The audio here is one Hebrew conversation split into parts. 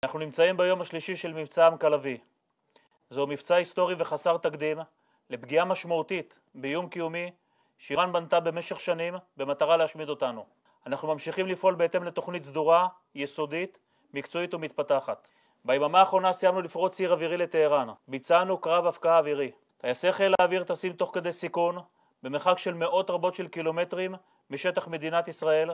אנחנו נמצאים ביום השלישי של מבצע עם כלביא. זהו מבצע היסטורי וחסר תקדים לפגיעה משמעותית באיום קיומי שאיראן בנתה במשך שנים במטרה להשמיד אותנו. אנחנו ממשיכים לפעול בהתאם לתוכנית סדורה, יסודית, מקצועית ומתפתחת. ביממה האחרונה סיימנו לפרוץ ציר אווירי לטהרן. ביצענו קרב הפקעה אווירי. טייסי חיל האוויר טסים תוך כדי סיכון במרחק של מאות רבות של קילומטרים משטח מדינת ישראל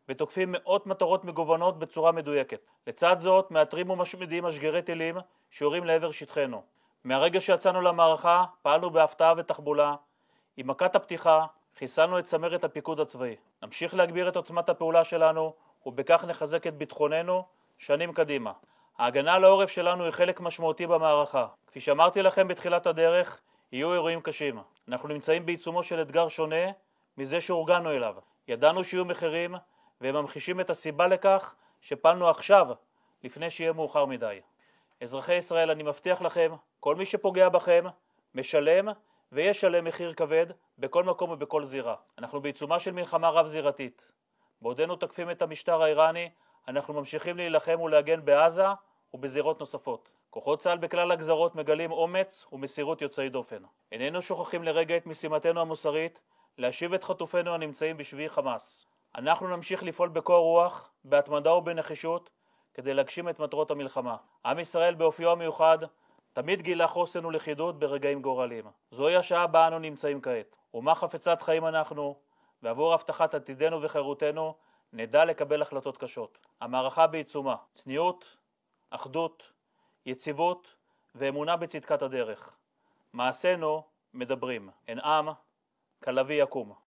ותוקפים מאות מטרות מגוונות בצורה מדויקת. לצד זאת מאתרים ומשמידים משגרי טילים שיורים לעבר שטחנו. מהרגע שיצאנו למערכה פעלנו בהפתעה ותחבולה. עם מכת הפתיחה חיסלנו את צמרת הפיקוד הצבאי. נמשיך להגביר את עוצמת הפעולה שלנו ובכך נחזק את ביטחוננו שנים קדימה. ההגנה על העורף שלנו היא חלק משמעותי במערכה. כפי שאמרתי לכם בתחילת הדרך, יהיו אירועים קשים. אנחנו נמצאים בעיצומו של אתגר שונה מזה שהורגלנו אליו. ידענו שיהיו מחירים והם ממחישים את הסיבה לכך שפעלנו עכשיו לפני שיהיה מאוחר מדי. אזרחי ישראל, אני מבטיח לכם, כל מי שפוגע בכם משלם וישלם מחיר כבד בכל מקום ובכל זירה. אנחנו בעיצומה של מלחמה רב זירתית. בעודנו תקפים את המשטר האיראני, אנחנו ממשיכים להילחם ולהגן בעזה ובזירות נוספות. כוחות צה"ל בכלל הגזרות מגלים אומץ ומסירות יוצאי דופן. איננו שוכחים לרגע את משימתנו המוסרית להשיב את חטופינו הנמצאים בשבי חמאס. אנחנו נמשיך לפעול בקור רוח, בהתמדה ובנחישות, כדי להגשים את מטרות המלחמה. עם ישראל באופיו המיוחד תמיד גילה חוסן ולכידות ברגעים גורליים. זוהי השעה בה אנו נמצאים כעת. אומה חפצת חיים אנחנו, ועבור הבטחת עתידנו וחירותנו נדע לקבל החלטות קשות. המערכה בעיצומה. צניעות, אחדות, יציבות ואמונה בצדקת הדרך. מעשינו מדברים. אין עם, כלביא יקום.